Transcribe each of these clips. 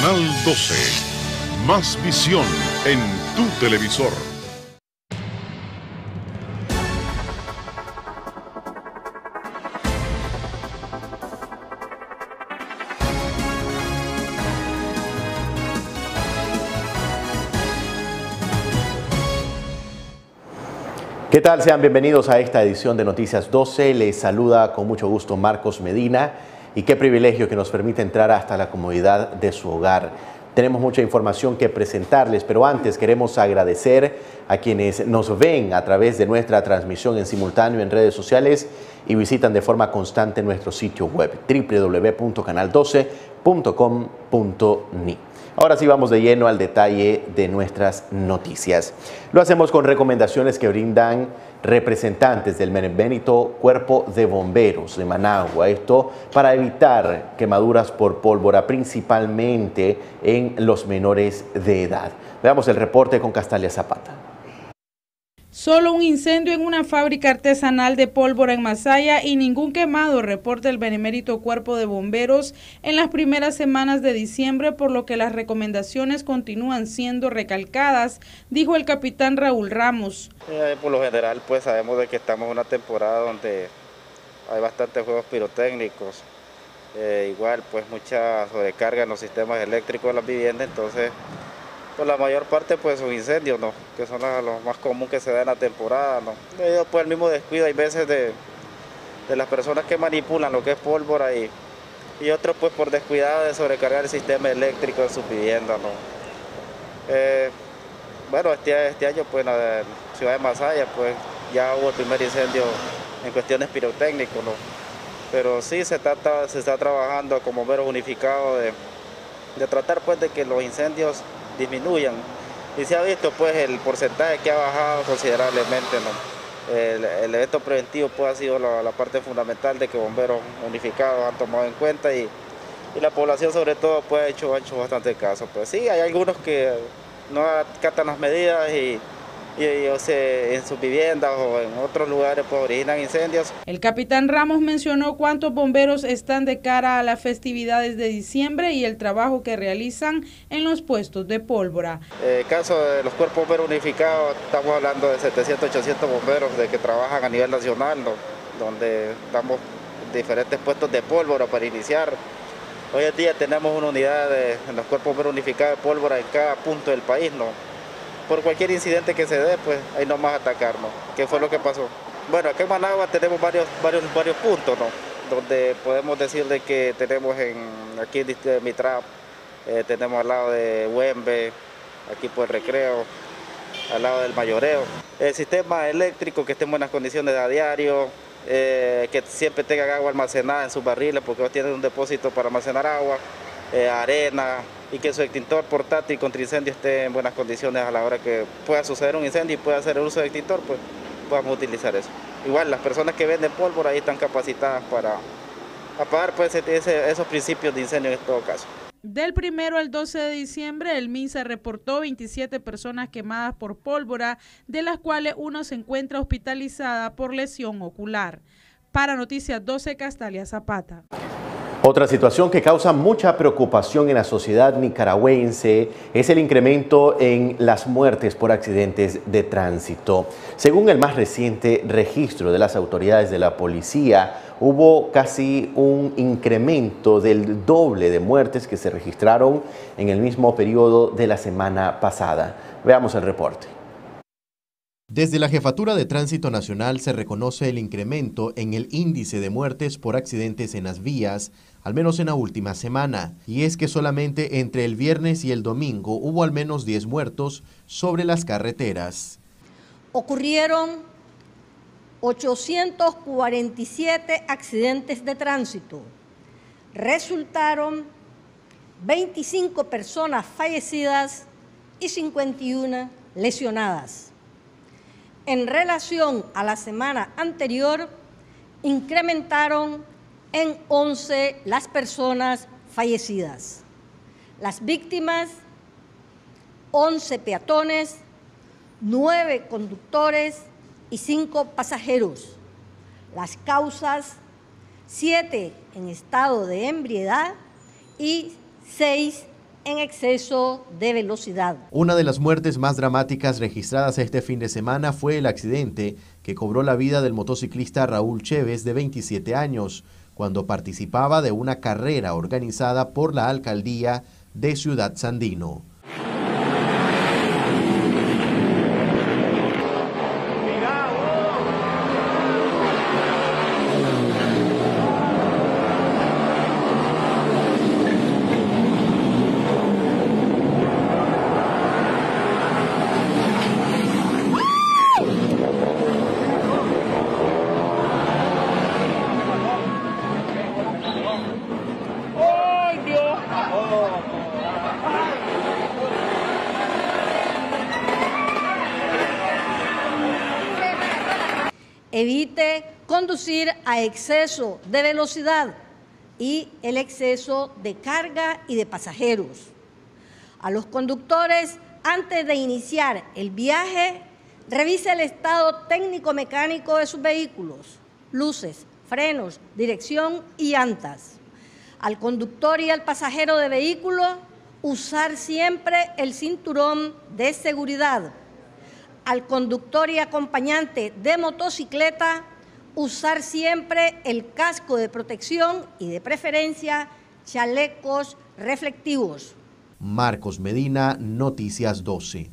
Canal 12. Más visión en tu televisor. ¿Qué tal? Sean bienvenidos a esta edición de Noticias 12. Les saluda con mucho gusto Marcos Medina y qué privilegio que nos permite entrar hasta la comodidad de su hogar. Tenemos mucha información que presentarles, pero antes queremos agradecer a quienes nos ven a través de nuestra transmisión en simultáneo en redes sociales y visitan de forma constante nuestro sitio web www.canal12.com.ni. Ahora sí vamos de lleno al detalle de nuestras noticias. Lo hacemos con recomendaciones que brindan representantes del Benemérito Cuerpo de Bomberos de Managua. Esto para evitar quemaduras por pólvora, principalmente en los menores de edad. Veamos el reporte con Castalia Zapata. Solo un incendio en una fábrica artesanal de pólvora en Masaya y ningún quemado, reporta el Benemérito Cuerpo de Bomberos en las primeras semanas de diciembre, por lo que las recomendaciones continúan siendo recalcadas, dijo el capitán Raúl Ramos. Por lo general, pues sabemos de que estamos en una temporada donde hay bastantes juegos pirotécnicos, igual pues mucha sobrecarga en los sistemas eléctricos de las viviendas, entonces por la mayor parte pues son incendios, ¿no? Que son los más comunes que se da en la temporada, ¿no? Debido pues al mismo descuido hay veces de las personas que manipulan lo que es pólvora y otros pues por descuidado de sobrecargar el sistema eléctrico en sus viviendas, ¿no? Bueno, este año pues en la ciudad de Masaya pues ya hubo el primer incendio en cuestiones pirotécnicas, ¿no? Pero sí se está trabajando como bomberos unificados de tratar pues de que los incendios disminuyan, y se ha visto pues el porcentaje que ha bajado considerablemente, ¿no? El evento preventivo pues ha sido la parte fundamental de que bomberos unificados han tomado en cuenta y la población sobre todo pues ha hecho bastante caso. Pues sí, hay algunos que no acatan las medidas y en sus viviendas o en otros lugares pues originan incendios. El capitán Ramos mencionó cuántos bomberos están de cara a las festividades de diciembre y el trabajo que realizan en los puestos de pólvora. En el caso de los cuerpos bomberos unificados, estamos hablando de 700, 800 bomberos de que trabajan a nivel nacional, ¿no? Donde estamos en diferentes puestos de pólvora para iniciar. Hoy en día tenemos una unidad en los cuerpos bomberos unificados de pólvora en cada punto del país, ¿no? Por cualquier incidente que se dé, pues ahí nomás atacarnos. ¿Qué fue lo que pasó? Bueno, aquí en Managua tenemos varios puntos, ¿no? Donde podemos decir de que tenemos aquí en Mitrap, tenemos al lado de Huembe, aquí por el Recreo, al lado del Mayoreo. El sistema eléctrico que esté en buenas condiciones a diario, que siempre tengan agua almacenada en sus barriles, porque ellos tienen un depósito para almacenar agua, arena, y que su extintor portátil contra incendio esté en buenas condiciones a la hora que pueda suceder un incendio y pueda hacer el uso de extintor, pues podamos utilizar eso. Igual las personas que venden pólvora ahí están capacitadas para apagar pues esos principios de incendio en todo caso. Del 1 al 12 de diciembre, el MINSA reportó 27 personas quemadas por pólvora, de las cuales una se encuentra hospitalizada por lesión ocular. Para Noticias 12, Castalia Zapata. Otra situación que causa mucha preocupación en la sociedad nicaragüense es el incremento en las muertes por accidentes de tránsito. Según el más reciente registro de las autoridades de la policía, hubo casi un incremento del doble de muertes que se registraron en el mismo periodo de la semana pasada. Veamos el reporte. Desde la Jefatura de Tránsito Nacional se reconoce el incremento en el índice de muertes por accidentes en las vías, al menos en la última semana, y es que solamente entre el viernes y el domingo hubo al menos 10 muertos sobre las carreteras. Ocurrieron 847 accidentes de tránsito, resultaron 25 personas fallecidas y 51 lesionadas. En relación a la semana anterior, incrementaron en 11 las personas fallecidas. Las víctimas, 11 peatones, 9 conductores y 5 pasajeros. Las causas, 7 en estado de ebriedad y 6 en exceso de velocidad. Una de las muertes más dramáticas registradas este fin de semana fue el accidente que cobró la vida del motociclista Raúl Chévez, de 27 años, cuando participaba de una carrera organizada por la alcaldía de Ciudad Sandino. Evite conducir a exceso de velocidad y el exceso de carga y de pasajeros. A los conductores, antes de iniciar el viaje, revise el estado técnico-mecánico de sus vehículos, luces, frenos, dirección y llantas. Al conductor y al pasajero de vehículo, usar siempre el cinturón de seguridad. Al conductor y acompañante de motocicleta, usar siempre el casco de protección y, de preferencia, chalecos reflectivos. Marcos Medina, Noticias 12.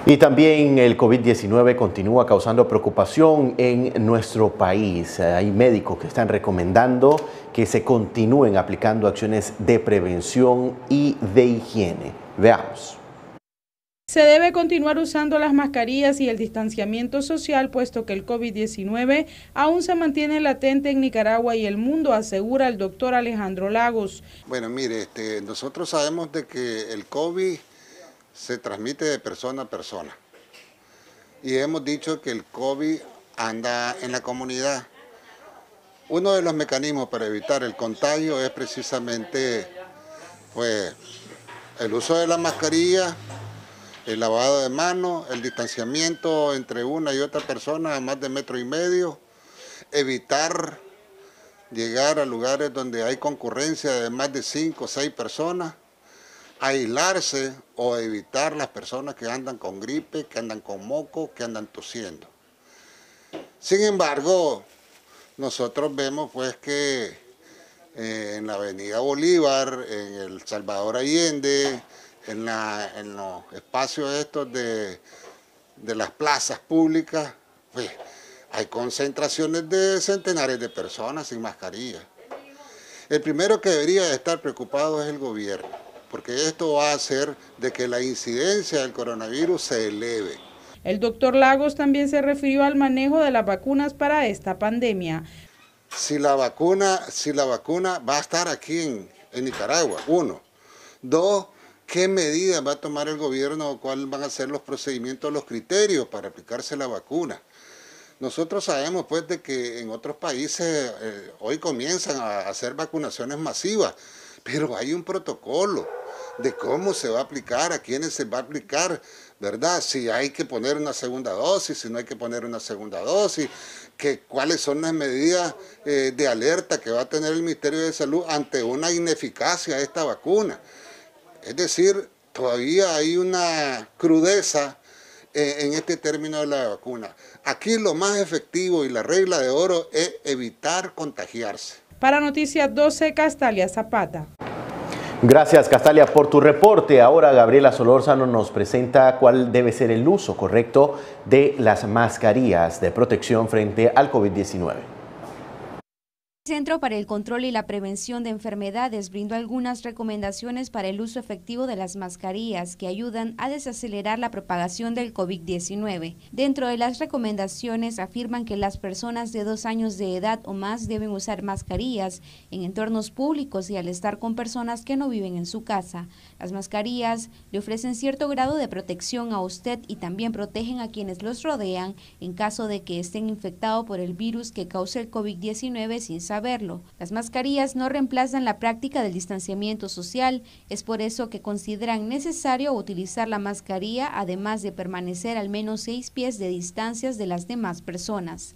Y también el COVID-19 continúa causando preocupación en nuestro país. Hay médicos que están recomendando que se continúen aplicando acciones de prevención y de higiene. Veamos. Se debe continuar usando las mascarillas y el distanciamiento social, puesto que el COVID-19 aún se mantiene latente en Nicaragua y el mundo, asegura el doctor Alejandro Lagos. Bueno, mire, nosotros sabemos de que el COVID se transmite de persona a persona. Y hemos dicho que el COVID anda en la comunidad. Uno de los mecanismos para evitar el contagio es precisamente pues, el uso de la mascarilla, el lavado de manos, el distanciamiento entre una y otra persona a más de 1,5 metros, evitar llegar a lugares donde hay concurrencia de más de 5 o 6 personas, aislarse o evitar las personas que andan con gripe, que andan con moco, que andan tosiendo. Sin embargo, nosotros vemos pues que en la Avenida Bolívar, en el Salvador Allende, en los espacios estos de las plazas públicas, pues hay concentraciones de centenares de personas sin mascarilla. El primero que debería de estar preocupado es el gobierno, porque esto va a hacer de que la incidencia del coronavirus se eleve. El doctor Lagos también se refirió al manejo de las vacunas para esta pandemia. Si la vacuna va a estar aquí en Nicaragua, 1. 2, ¿qué medidas va a tomar el gobierno? ¿Cuáles van a ser los procedimientos, los criterios para aplicarse la vacuna? Nosotros sabemos pues de que en otros países hoy comienzan a hacer vacunaciones masivas, pero hay un protocolo de cómo se va a aplicar, a quiénes se va a aplicar, ¿verdad? Si hay que poner una segunda dosis, si no hay que poner una segunda dosis, cuáles son las medidas de alerta que va a tener el Ministerio de Salud ante una ineficacia de esta vacuna. Es decir, todavía hay una crudeza en este término de la vacuna. Aquí lo más efectivo y la regla de oro es evitar contagiarse. Para Noticias 12, Castalia Zapata. Gracias, Castalia, por tu reporte. Ahora Gabriela Solórzano nos presenta cuál debe ser el uso correcto de las mascarillas de protección frente al COVID-19. El Centro para el Control y la Prevención de Enfermedades brindó algunas recomendaciones para el uso efectivo de las mascarillas que ayudan a desacelerar la propagación del COVID-19. Dentro de las recomendaciones afirman que las personas de 2 años de edad o más deben usar mascarillas en entornos públicos y al estar con personas que no viven en su casa. Las mascarillas le ofrecen cierto grado de protección a usted y también protegen a quienes los rodean en caso de que estén infectados por el virus que causa el COVID-19 sin saberlo. Las mascarillas no reemplazan la práctica del distanciamiento social, es por eso que consideran necesario utilizar la mascarilla, además de permanecer al menos 6 pies de distancias de las demás personas.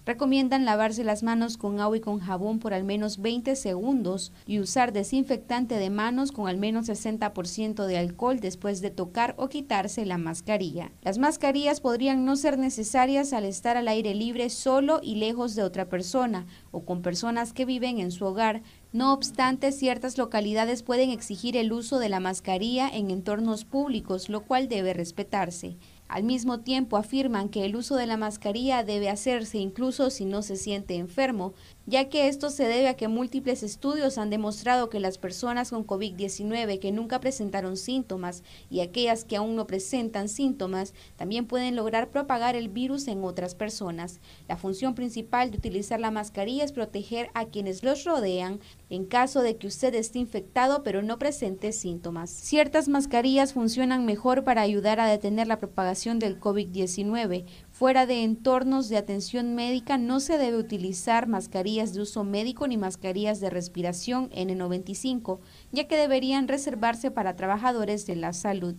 Recomiendan lavarse las manos con agua y con jabón por al menos 20 segundos y usar desinfectante de manos con al menos 60% de alcohol después de tocar o quitarse la mascarilla. Las mascarillas podrían no ser necesarias al estar al aire libre solo y lejos de otra persona o con personas que viven en su hogar. No obstante, ciertas localidades pueden exigir el uso de la mascarilla en entornos públicos, lo cual debe respetarse. Al mismo tiempo afirman que el uso de la mascarilla debe hacerse incluso si no se siente enfermo, ya que esto se debe a que múltiples estudios han demostrado que las personas con COVID-19 que nunca presentaron síntomas y aquellas que aún no presentan síntomas también pueden lograr propagar el virus en otras personas. La función principal de utilizar la mascarilla es proteger a quienes los rodean en caso de que usted esté infectado pero no presente síntomas. Ciertas mascarillas funcionan mejor para ayudar a detener la propagación del COVID-19. Fuera de entornos de atención médica no se debe utilizar mascarillas de uso médico ni mascarillas de respiración N95, ya que deberían reservarse para trabajadores de la salud.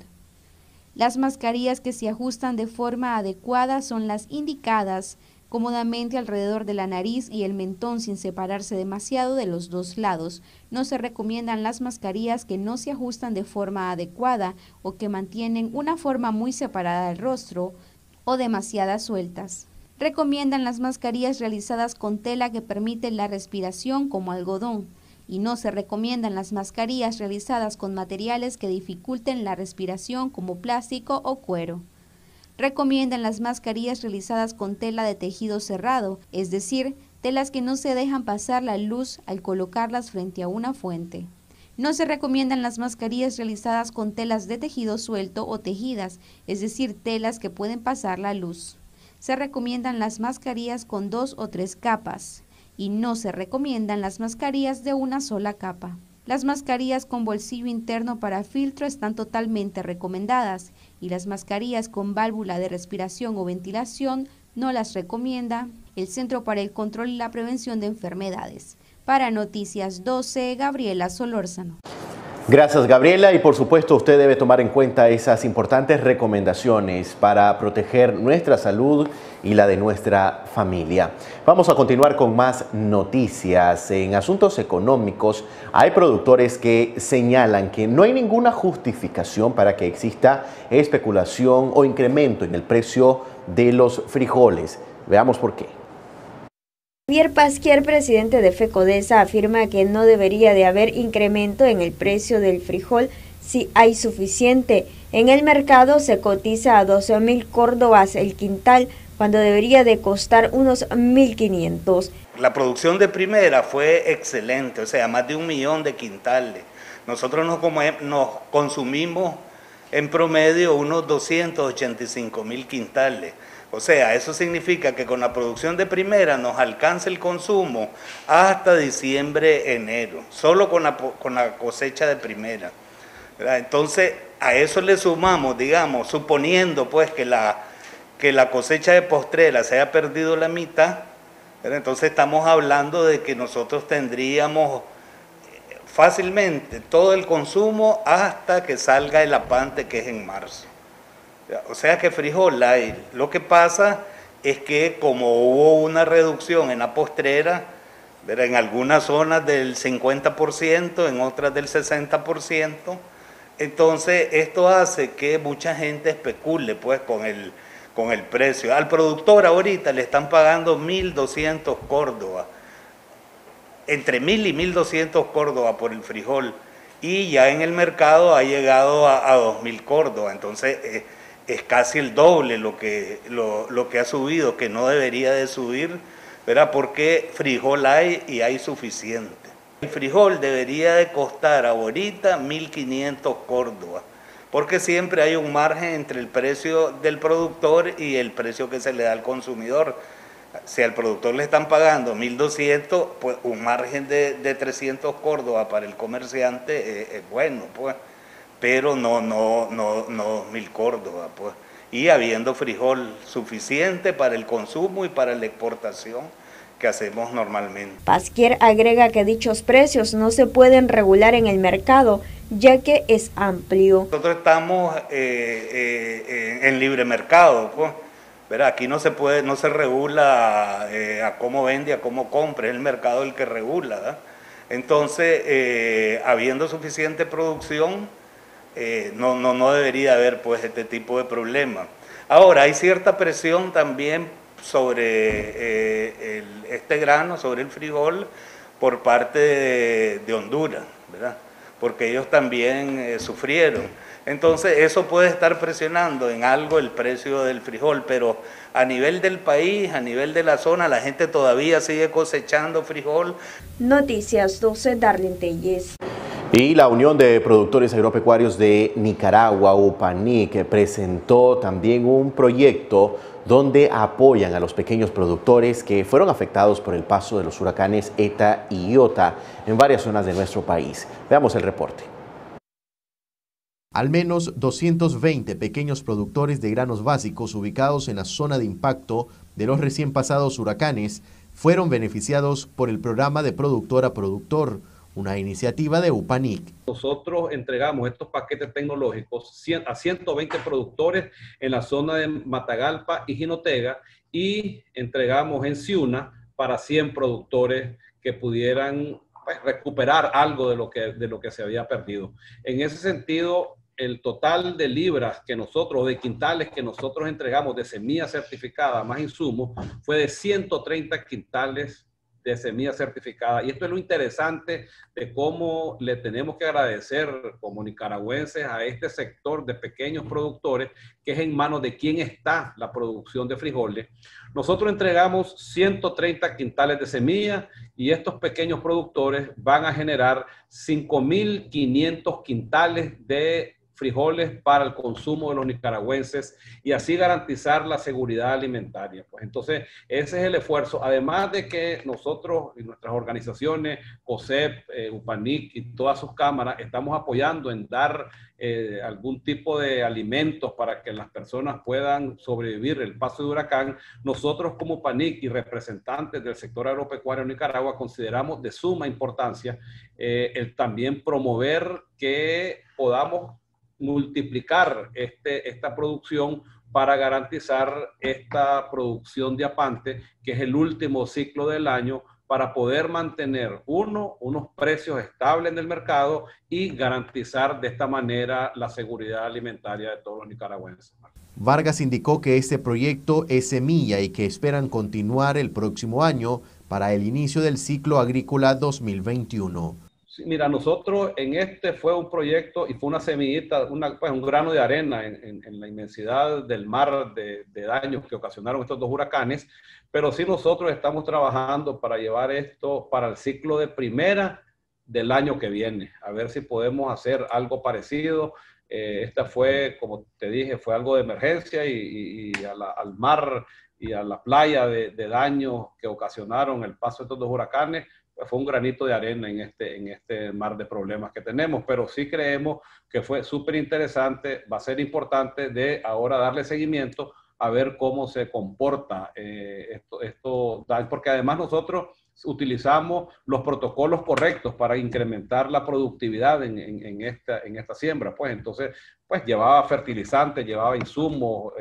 Las mascarillas que se ajustan de forma adecuada son las indicadas cómodamente alrededor de la nariz y el mentón sin separarse demasiado de los dos lados. No se recomiendan las mascarillas que no se ajustan de forma adecuada o que mantienen una forma muy separada del rostro o demasiadas sueltas. Recomiendan las mascarillas realizadas con tela que permite la respiración como algodón y no se recomiendan las mascarillas realizadas con materiales que dificulten la respiración como plástico o cuero. Recomiendan las mascarillas realizadas con tela de tejido cerrado, es decir, telas que no se dejan pasar la luz al colocarlas frente a una fuente. No se recomiendan las mascarillas realizadas con telas de tejido suelto o tejidas, es decir, telas que pueden pasar la luz. Se recomiendan las mascarillas con 2 o 3 capas y no se recomiendan las mascarillas de una sola capa. Las mascarillas con bolsillo interno para filtro están totalmente recomendadas y las mascarillas con válvula de respiración o ventilación no las recomienda el Centro para el Control y la Prevención de Enfermedades. Para Noticias 12, Gabriela Solórzano. Gracias, Gabriela, y por supuesto usted debe tomar en cuenta esas importantes recomendaciones para proteger nuestra salud y la de nuestra familia. Vamos a continuar con más noticias. En asuntos económicos, hay productores que señalan que no hay ninguna justificación para que exista especulación o incremento en el precio de los frijoles. Veamos por qué. Javier Pasquier, presidente de FECODESA, afirma que no debería de haber incremento en el precio del frijol si hay suficiente. En el mercado se cotiza a 12.000 córdobas el quintal, cuando debería de costar unos 1.500. La producción de primera fue excelente, o sea, más de 1 millón de quintales. Nosotros nos consumimos en promedio unos 285.000 quintales. O sea, eso significa que con la producción de primera nos alcanza el consumo hasta diciembre, enero, solo con la cosecha de primera, ¿verdad? Entonces, a eso le sumamos, digamos, suponiendo pues que la cosecha de postrera se haya perdido la mitad, ¿verdad? Entonces estamos hablando de que nosotros tendríamos fácilmente todo el consumo hasta que salga el apante, que es en marzo. O sea que frijol hay. Lo que pasa es que como hubo una reducción en la postrera, ¿verdad?, en algunas zonas del 50%, en otras del 60%, entonces esto hace que mucha gente especule pues con el precio. Al productor ahorita le están pagando 1.200 córdobas, entre 1.000 y 1.200 córdobas por el frijol, y ya en el mercado ha llegado a 2.000 córdobas, entonces es casi el doble lo que ha subido, que no debería de subir, ¿verdad? Porque frijol hay y hay suficiente. El frijol debería de costar ahorita 1.500 córdobas, porque siempre hay un margen entre el precio del productor y el precio que se le da al consumidor. Si al productor le están pagando 1.200, pues un margen de 300 córdobas para el comerciante es bueno, pues. Pero no 1.000 córdobas, pues, y habiendo frijol suficiente para el consumo y para la exportación que hacemos normalmente. Pasquier agrega que dichos precios no se pueden regular en el mercado, ya que es amplio. Nosotros estamos en libre mercado, pues. ¿verdad? Aquí no se regula a cómo vende, a cómo compra, es el mercado el que regula, ¿verdad? Entonces, habiendo suficiente producción, no debería haber pues este tipo de problemas. Ahora, hay cierta presión también sobre este grano, sobre el frijol, por parte de Honduras, ¿verdad? Porque ellos también sufrieron. Entonces, eso puede estar presionando en algo el precio del frijol, pero a nivel del país, a nivel de la zona, la gente todavía sigue cosechando frijol. Noticias 12, Darlene Telles. Y la Unión de Productores Agropecuarios de Nicaragua, UPANIC, presentó también un proyecto donde apoyan a los pequeños productores que fueron afectados por el paso de los huracanes ETA y IOTA en varias zonas de nuestro país. Veamos el reporte. Al menos 220 pequeños productores de granos básicos ubicados en la zona de impacto de los recién pasados huracanes fueron beneficiados por el programa de productor a productor, una iniciativa de UPANIC. Nosotros entregamos estos paquetes tecnológicos a 120 productores en la zona de Matagalpa y Jinotega y entregamos en Ciuna para 100 productores que pudieran recuperar algo de lo que se había perdido. En ese sentido, el total de libras que nosotros, de quintales que nosotros entregamos de semilla certificada más insumos, fue de 130 quintales de semilla certificada. Y esto es lo interesante de cómo le tenemos que agradecer como nicaragüenses a este sector de pequeños productores, que es en manos de quién está la producción de frijoles. Nosotros entregamos 130 quintales de semilla y estos pequeños productores van a generar 5.500 quintales de frijoles para el consumo de los nicaragüenses y así garantizar la seguridad alimentaria. Pues entonces ese es el esfuerzo, además de que nosotros y nuestras organizaciones, COSEP, UPANIC y todas sus cámaras estamos apoyando en dar algún tipo de alimentos para que las personas puedan sobrevivir el paso de huracán. Nosotros como UPANIC y representantes del sector agropecuario en Nicaragua consideramos de suma importancia el también promover que podamos multiplicar esta producción para garantizar esta producción de apante, que es el último ciclo del año, para poder mantener unos precios estables en el mercado y garantizar de esta manera la seguridad alimentaria de todos los nicaragüenses. Vargas indicó que este proyecto es semilla y que esperan continuar el próximo año para el inicio del ciclo agrícola 2021. Mira, nosotros en este fue un proyecto y fue una semillita, un grano de arena en la inmensidad del mar de daños que ocasionaron estos dos huracanes, pero sí nosotros estamos trabajando para llevar esto para el ciclo de primera del año que viene, a ver si podemos hacer algo parecido. Esta fue, como te dije, fue algo de emergencia y al mar y a la playa de daños que ocasionaron el paso de estos dos huracanes, fue un granito de arena en este mar de problemas que tenemos, pero sí creemos que fue súper interesante, va a ser importante de ahora darle seguimiento a ver cómo se comporta esto, porque además nosotros utilizamos los protocolos correctos para incrementar la productividad en esta siembra, pues entonces pues llevaba fertilizantes, llevaba insumos,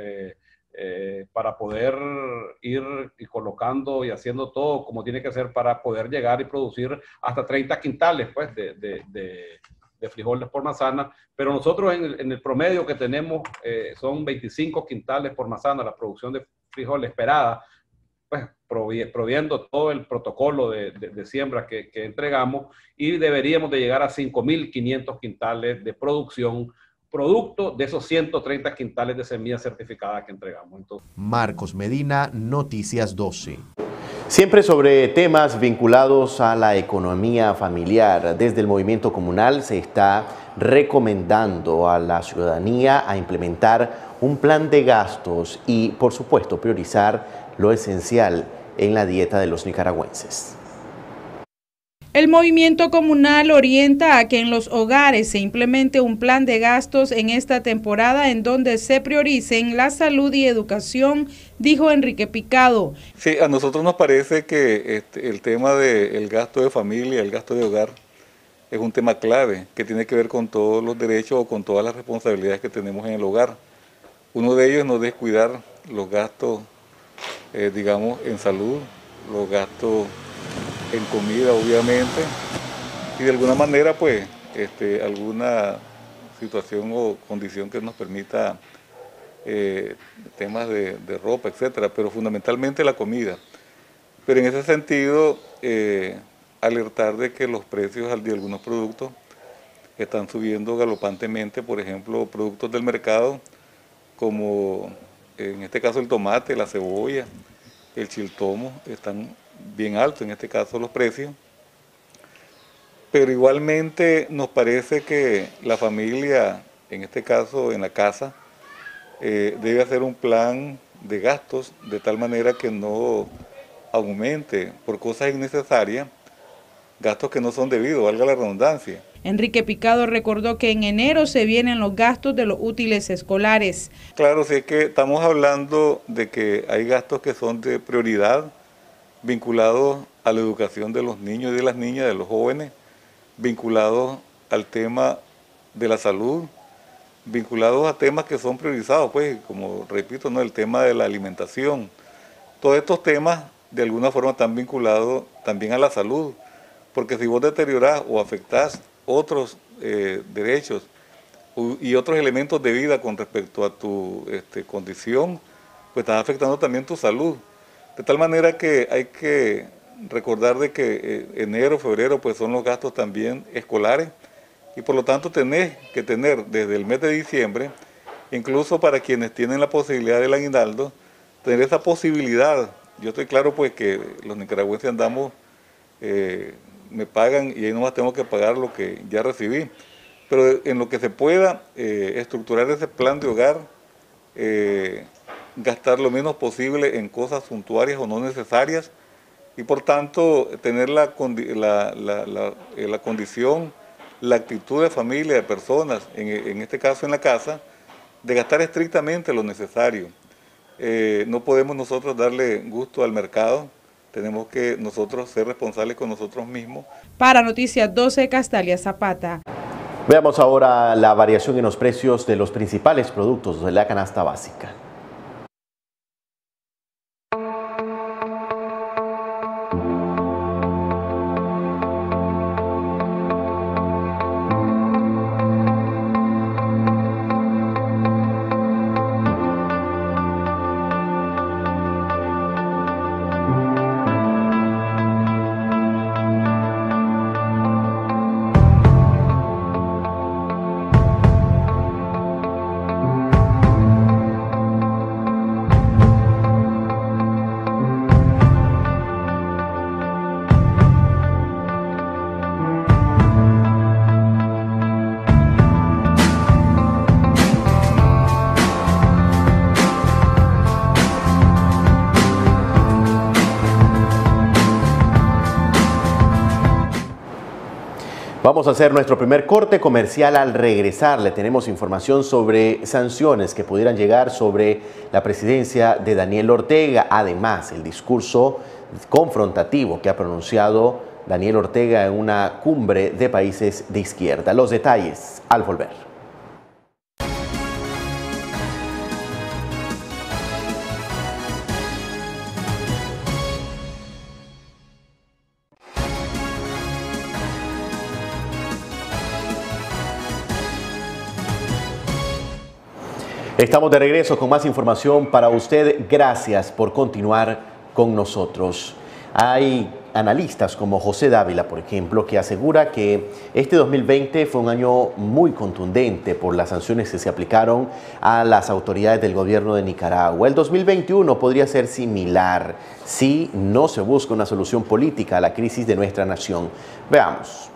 para poder ir y colocando y haciendo todo como tiene que ser para poder llegar y producir hasta 30 quintales pues, de frijoles por manzana, pero nosotros en el promedio que tenemos son 25 quintales por manzana la producción de frijoles esperada, pues proviendo todo el protocolo de siembra que entregamos, y deberíamos de llegar a 5.500 quintales de producción producto de esos 130 quintales de semilla certificada que entregamos. Entonces, Marcos Medina, Noticias 12. Siempre sobre temas vinculados a la economía familiar. Desde el movimiento comunal se está recomendando a la ciudadanía a implementar un plan de gastos y, por supuesto, priorizar lo esencial en la dieta de los nicaragüenses. El movimiento comunal orienta a que en los hogares se implemente un plan de gastos en esta temporada en donde se prioricen la salud y educación, dijo Enrique Picado. Sí, a nosotros nos parece que el tema del gasto de familia, el gasto de hogar, es un tema clave que tiene que ver con todos los derechos o con todas las responsabilidades que tenemos en el hogar. Uno de ellos es no descuidar los gastos, digamos, en salud, los gastos en comida, obviamente, y de alguna manera, pues, alguna situación o condición que nos permita temas de ropa, etcétera, pero fundamentalmente la comida. Pero en ese sentido, alertar de que los precios de algunos productos están subiendo galopantemente, por ejemplo, productos del mercado, como en este caso el tomate, la cebolla, el chiltomo, están bien altos en este caso los precios. Pero igualmente nos parece que la familia, en este caso en la casa, debe hacer un plan de gastos de tal manera que no aumente por cosas innecesarias, gastos que no son debidos, valga la redundancia. Enrique Picado recordó que en enero se vienen los gastos de los útiles escolares. Claro, sí, es que estamos hablando de que hay gastos que son de prioridad, vinculados a la educación de los niños y de las niñas, de los jóvenes, vinculados al tema de la salud, vinculados a temas que son priorizados, pues, como repito, ¿no?, el tema de la alimentación. Todos estos temas de alguna forma están vinculados también a la salud, porque si vos deteriorás o afectás otros derechos y otros elementos de vida con respecto a tu condición, pues estás afectando también tu salud. De tal manera que hay que recordar de que enero, febrero, pues son los gastos también escolares, y por lo tanto tenés que tener desde el mes de diciembre, incluso para quienes tienen la posibilidad del aguinaldo, tener esa posibilidad. Yo estoy claro pues que los nicaragüenses andamos, me pagan y ahí nomás tengo que pagar lo que ya recibí, pero en lo que se pueda estructurar ese plan de hogar, gastar lo menos posible en cosas suntuarias o no necesarias, y por tanto tener la condición, la actitud de familia, de personas, en este caso en la casa, de gastar estrictamente lo necesario. No podemos nosotros darle gusto al mercado, tenemos que nosotros ser responsables con nosotros mismos. Para Noticias 12, Castalia Zapata. Veamos ahora la variación en los precios de los principales productos de la canasta básica. Vamos a hacer nuestro primer corte comercial. Al regresar le tenemos información sobre sanciones que pudieran llegar sobre la presidencia de Daniel Ortega. Además, el discurso confrontativo que ha pronunciado Daniel Ortega en una cumbre de países de izquierda. Los detalles al volver. Estamos de regreso con más información para usted. Gracias por continuar con nosotros. Hay analistas como José Dávila, por ejemplo, que asegura que este 2020 fue un año muy contundente por las sanciones que se aplicaron a las autoridades del gobierno de Nicaragua. El 2021 podría ser similar si no se busca una solución política a la crisis de nuestra nación. Veamos.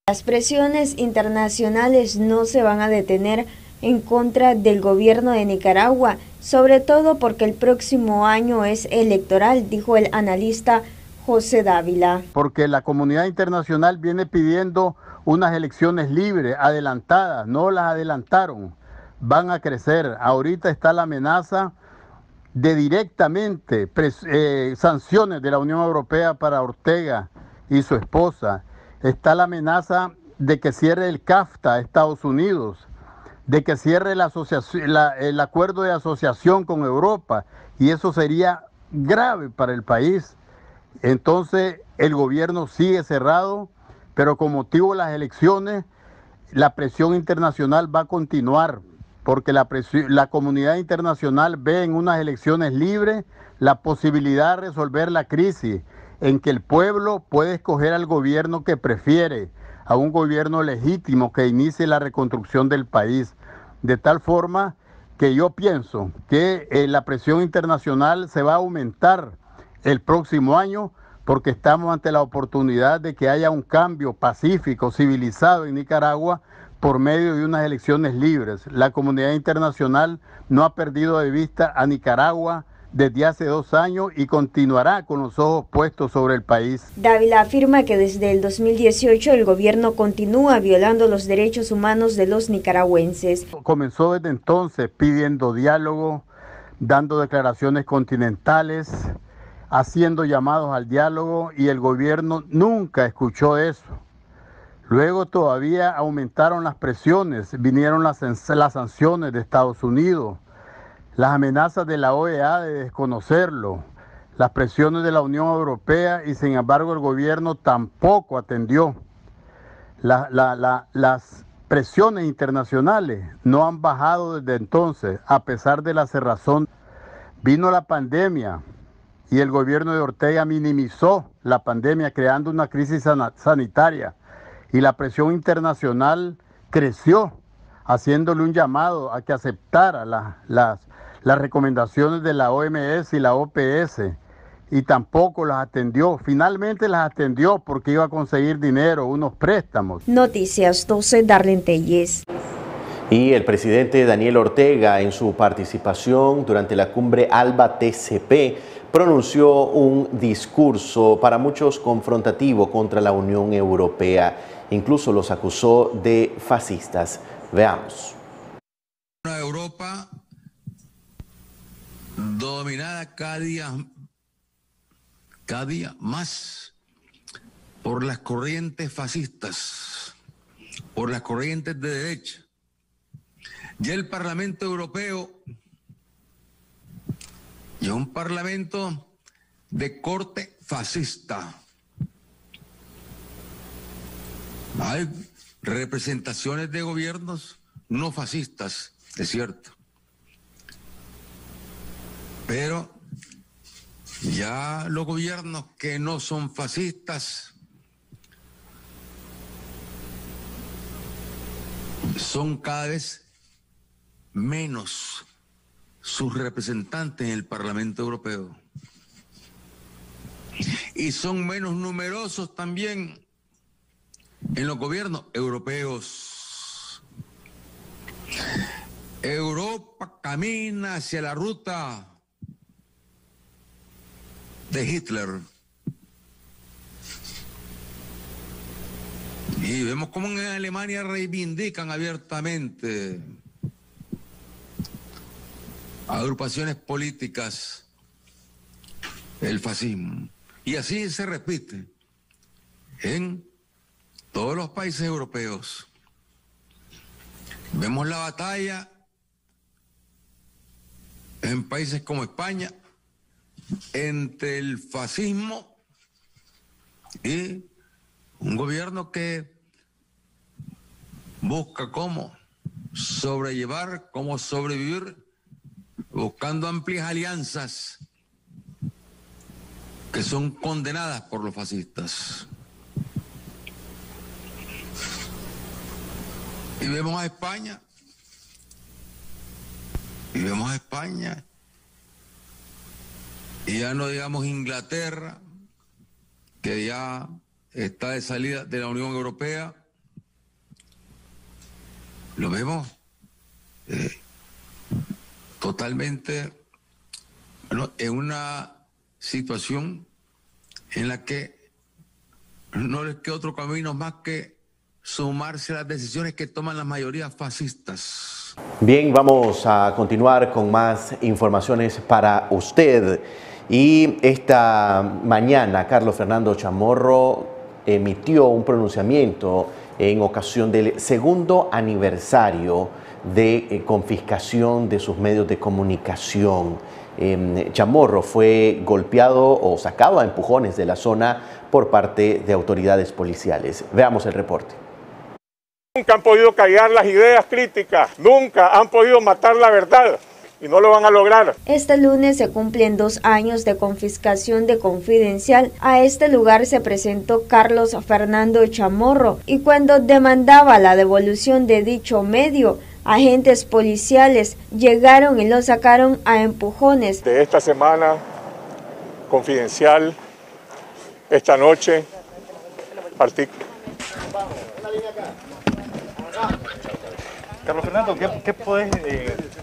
Las presiones internacionales no se van a detener en contra del gobierno de Nicaragua, sobre todo porque el próximo año es electoral, dijo el analista José Dávila. Porque la comunidad internacional viene pidiendo unas elecciones libres, adelantadas, no las adelantaron, van a crecer. Ahorita está la amenaza de directamente sanciones de la Unión Europea para Ortega y su esposa. Está la amenaza de que cierre el CAFTA a Estados Unidos. de que cierre el acuerdo de asociación con Europa, y eso sería grave para el país. Entonces el gobierno sigue cerrado, pero con motivo de las elecciones, la presión internacional va a continuar, porque la comunidad internacional ve en unas elecciones libres la posibilidad de resolver la crisis, en que el pueblo puede escoger al gobierno que prefiere, a un gobierno legítimo que inicie la reconstrucción del país. De tal forma que yo pienso que la presión internacional se va a aumentar el próximo año, porque estamos ante la oportunidad de que haya un cambio pacífico, civilizado en Nicaragua por medio de unas elecciones libres. La comunidad internacional no ha perdido de vista a Nicaragua desde hace 2 años y continuará con los ojos puestos sobre el país. Dávila afirma que desde el 2018 el gobierno continúa violando los derechos humanos de los nicaragüenses. Comenzó desde entonces pidiendo diálogo, dando declaraciones continentales, haciendo llamados al diálogo, y el gobierno nunca escuchó eso. Luego todavía aumentaron las presiones, vinieron las sanciones de Estados Unidos, las amenazas de la OEA de desconocerlo, las presiones de la Unión Europea, y sin embargo el gobierno tampoco atendió. Las presiones internacionales no han bajado desde entonces, a pesar de la cerrazón. Vino la pandemia y el gobierno de Ortega minimizó la pandemia, creando una crisis sanitaria, y la presión internacional creció, haciéndole un llamado a que aceptara las recomendaciones de la OMS y la OPS, y tampoco las atendió. Finalmente las atendió porque iba a conseguir dinero, unos préstamos. Noticias 12, Darlene Telles. Y el presidente Daniel Ortega, en su participación durante la cumbre ALBA TCP, pronunció un discurso para muchos confrontativo contra la Unión Europea. Incluso los acusó de fascistas. Veamos. Una Europa dominada cada día más por las corrientes fascistas, por las corrientes de derecha. Ya el Parlamento Europeo y un parlamento de corte fascista. Hay representaciones de gobiernos no fascistas, es cierto. Pero ya los gobiernos que no son fascistas son cada vez menos sus representantes en el Parlamento Europeo. Y son menos numerosos también en los gobiernos europeos. Europa camina hacia la ruta de Hitler. Y vemos cómo en Alemania reivindican abiertamente agrupaciones políticas el fascismo. Y así se repite en todos los países europeos. Vemos la batalla en países como España entre el fascismo y un gobierno que busca cómo sobrellevar, cómo sobrevivir, buscando amplias alianzas que son condenadas por los fascistas. Y vemos a España, y ya no digamos Inglaterra, que ya está de salida de la Unión Europea. Lo vemos totalmente, bueno, en una situación en la que no les queda otro camino más que sumarse a las decisiones que toman las mayorías fascistas. Bien, vamos a continuar con más informaciones para usted. Y esta mañana Carlos Fernando Chamorro emitió un pronunciamiento en ocasión del segundo aniversario de confiscación de sus medios de comunicación. Chamorro fue golpeado o sacado a empujones de la zona por parte de autoridades policiales. Veamos el reporte. Nunca han podido callar las ideas críticas, nunca han podido matar la verdad y no lo van a lograr. Este lunes se cumplen 2 años de confiscación de Confidencial. A este lugar se presentó Carlos Fernando Chamorro y cuando demandaba la devolución de dicho medio, agentes policiales llegaron y lo sacaron a empujones. De esta semana, Confidencial, esta noche, Carlos Fernando, ¿qué podés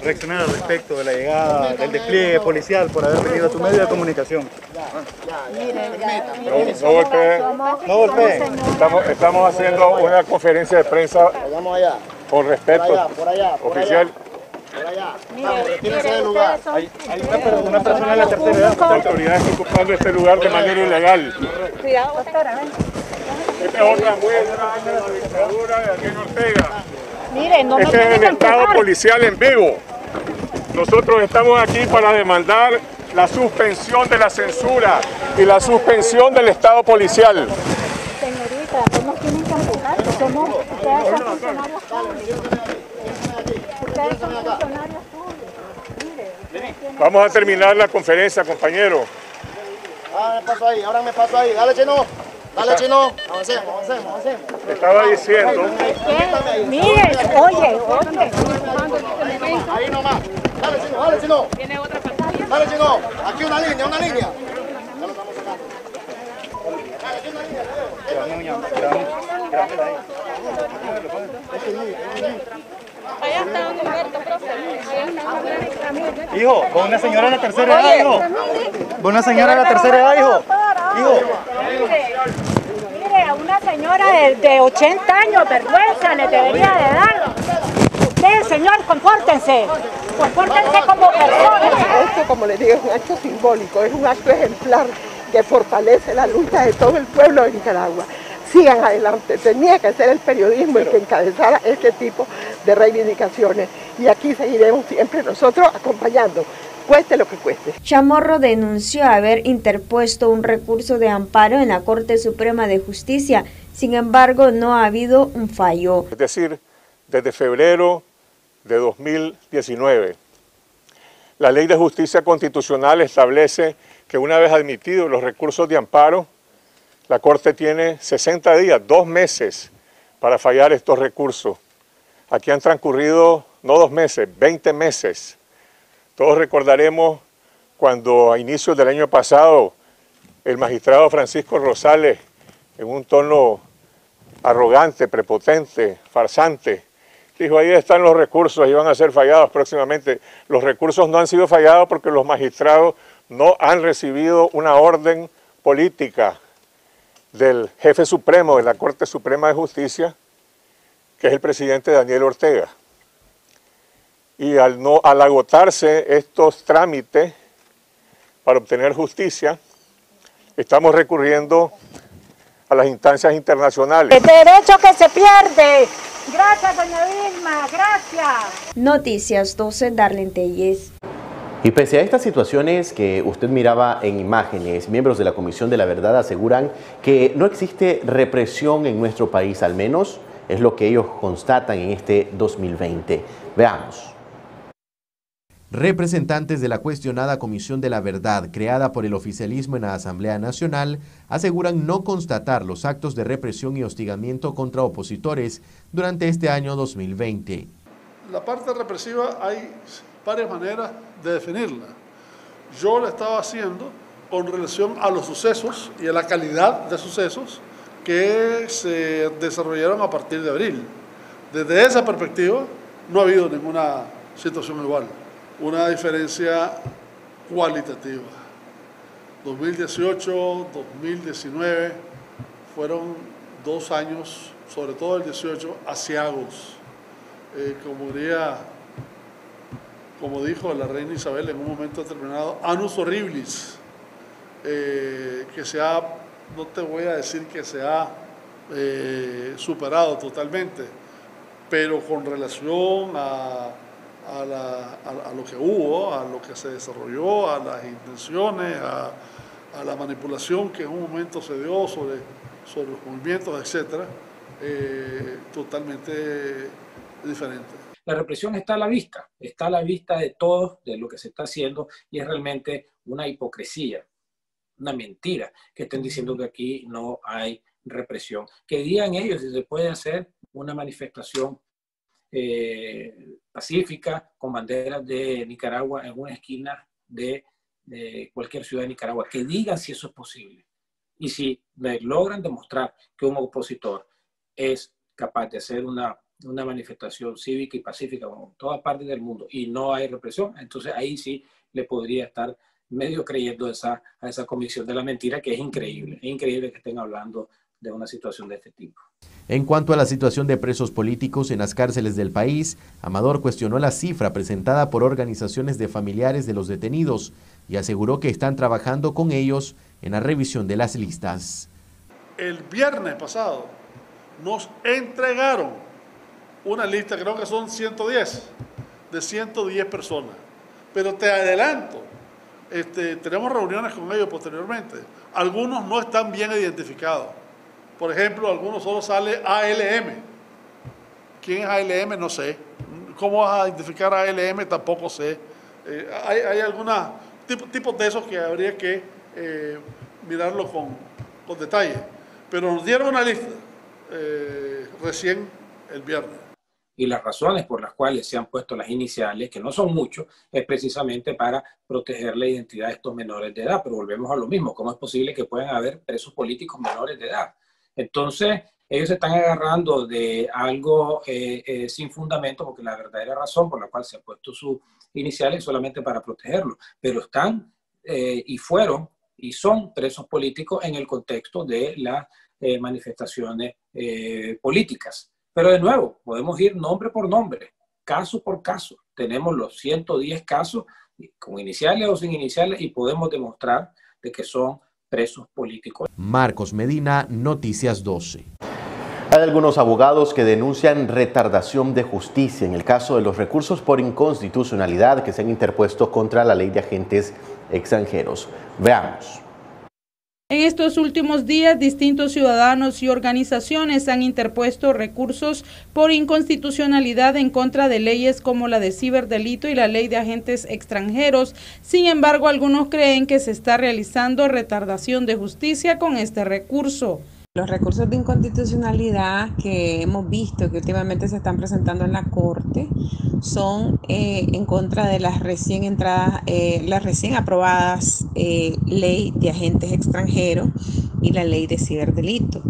reaccionar al respecto de la llegada del despliegue policial por haber venido a tu medio de comunicación? No golpeen. Estamos haciendo una conferencia de prensa con respeto. Oficial. Retírese del lugar. Hay una persona en la tercera edad. La autoridad está ocupando este lugar de manera ilegal. Cuidado, espérame. Esta es otra muestra de la dictadura de Daniel Ortega. Mire, no este es el Estado policial en vivo. Nosotros estamos aquí para demandar la suspensión de la censura y la suspensión del Estado policial. Señorita, no nos tienen que empujar, ustedes son funcionarios públicos. Ustedes son funcionarios públicos. Vamos a terminar la conferencia, compañero. Ahora me paso ahí, dale Chino. Dale, Chino, avancemos. Estaba diciendo. Mire, oye. Ahí nomás. Dale, Chino. ¿Tiene otra pantalla? Dale, Chino. Aquí una línea. Ya lo estamos sacando. Allá está don Humberto, profe. Hijo, con una señora de la tercera edad, hijo. Con una señora de la tercera edad, hijo. Mire, a una señora de 80 años, vergüenza le debería de dar. Usted, señor, compórtense como personas. Esto, como le digo, es un acto simbólico, es un acto ejemplar que fortalece la lucha de todo el pueblo de Nicaragua. Sigan adelante, tenía que ser el periodismo el que encabezara este tipo de reivindicaciones y aquí seguiremos siempre nosotros acompañando, cueste lo que cueste. Chamorro denunció haber interpuesto un recurso de amparo en la Corte Suprema de Justicia, sin embargo no ha habido un fallo. Es decir, desde febrero de 2019. La Ley de Justicia Constitucional establece que una vez admitidos los recursos de amparo, la Corte tiene 60 días, 2 meses, para fallar estos recursos. Aquí han transcurrido no 2 meses, 20 meses. Todos recordaremos cuando a inicios del año pasado el magistrado Francisco Rosales, en un tono arrogante, prepotente, farsante, dijo: ahí están los recursos y van a ser fallados próximamente. Los recursos no han sido fallados porque los magistrados no han recibido una orden política del jefe supremo de la Corte Suprema de Justicia, que es el presidente Daniel Ortega. Y al agotarse estos trámites para obtener justicia, estamos recurriendo a las instancias internacionales. El derecho que se pierde. Gracias, doña Vilma, gracias. Noticias 12, Darlene Telles. Y pese a estas situaciones que usted miraba en imágenes, miembros de la Comisión de la Verdad aseguran que no existe represión en nuestro país, al menos es lo que ellos constatan en este 2020. Veamos. Representantes de la cuestionada Comisión de la Verdad, creada por el oficialismo en la Asamblea Nacional, aseguran no constatar los actos de represión y hostigamiento contra opositores durante este año 2020. La parte represiva hay varias maneras de definirla. Yo la estaba haciendo con relación a los sucesos y a la calidad de sucesos que se desarrollaron a partir de abril. Desde esa perspectiva no ha habido ninguna situación igual, una diferencia cualitativa. 2018, 2019 fueron 2 años, sobre todo el 18, asiagos. Como dijo la reina Isabel en un momento determinado, annus horribilis, que se ha, no te voy a decir que se ha superado totalmente, pero con relación a lo que hubo, a lo que se desarrolló, a las intenciones, a la manipulación que en un momento se dio sobre los movimientos, etcétera, totalmente diferente. La represión está a la vista de todos, de lo que se está haciendo, y es realmente una hipocresía, una mentira que estén diciendo que aquí no hay represión. Que digan ellos si se puede hacer una manifestación pacífica con banderas de Nicaragua en una esquina de cualquier ciudad de Nicaragua. Que digan si eso es posible. Y si logran demostrar que un opositor es capaz de hacer una manifestación cívica y pacífica en todas partes del mundo y no hay represión, entonces ahí sí le podría estar medio creyendo a esa comisión de la mentira, que es increíble que estén hablando de una situación de este tipo. En cuanto a la situación de presos políticos en las cárceles del país, Amador cuestionó la cifra presentada por organizaciones de familiares de los detenidos y aseguró que están trabajando con ellos en la revisión de las listas. El viernes pasado nos entregaron una lista, creo que son 110, de 110 personas. Pero te adelanto, tenemos reuniones con ellos posteriormente. Algunos no están bien identificados. Por ejemplo, algunos solo sale ALM. ¿Quién es ALM? No sé. ¿Cómo vas a identificar a ALM? Tampoco sé. Hay algunos tipos de esos que habría que mirarlo con detalle. Pero nos dieron una lista recién el viernes. Y las razones por las cuales se han puesto las iniciales, que no son muchos, es precisamente para proteger la identidad de estos menores de edad. Pero volvemos a lo mismo. ¿Cómo es posible que puedan haber presos políticos menores de edad? Entonces, ellos se están agarrando de algo sin fundamento, porque la verdadera razón por la cual se han puesto sus iniciales es solamente para protegerlos. Pero están y fueron y son presos políticos en el contexto de las manifestaciones políticas. Pero de nuevo, podemos ir nombre por nombre, caso por caso. Tenemos los 110 casos con iniciales o sin iniciales y podemos demostrar de que son presos políticos. Marcos Medina, Noticias 12. Hay algunos abogados que denuncian retardación de justicia en el caso de los recursos por inconstitucionalidad que se han interpuesto contra la ley de agentes extranjeros. Veamos. En estos últimos días, distintos ciudadanos y organizaciones han interpuesto recursos por inconstitucionalidad en contra de leyes como la de ciberdelito y la ley de agentes extranjeros. Sin embargo, algunos creen que se está realizando retardación de justicia con este recurso. Los recursos de inconstitucionalidad que hemos visto que últimamente se están presentando en la Corte son en contra de las recién aprobadas ley de agentes extranjeros y la ley de ciberdelito.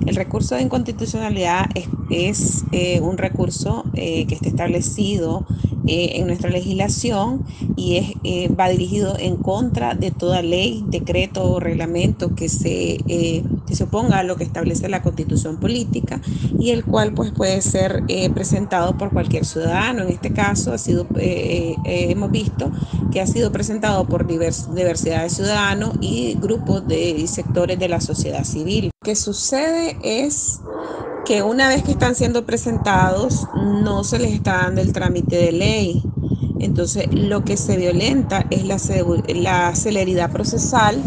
El recurso de inconstitucionalidad es un recurso que está establecido en nuestra legislación y va dirigido en contra de toda ley, decreto o reglamento que se oponga a lo que establece la Constitución política y el cual pues puede ser presentado por cualquier ciudadano. En este caso hemos visto que ha sido presentado por diversidad de ciudadanos y grupos y sectores de la sociedad civil. Lo que sucede es que una vez que están siendo presentados no se les está dando el trámite de ley. Entonces lo que se violenta es la celeridad procesal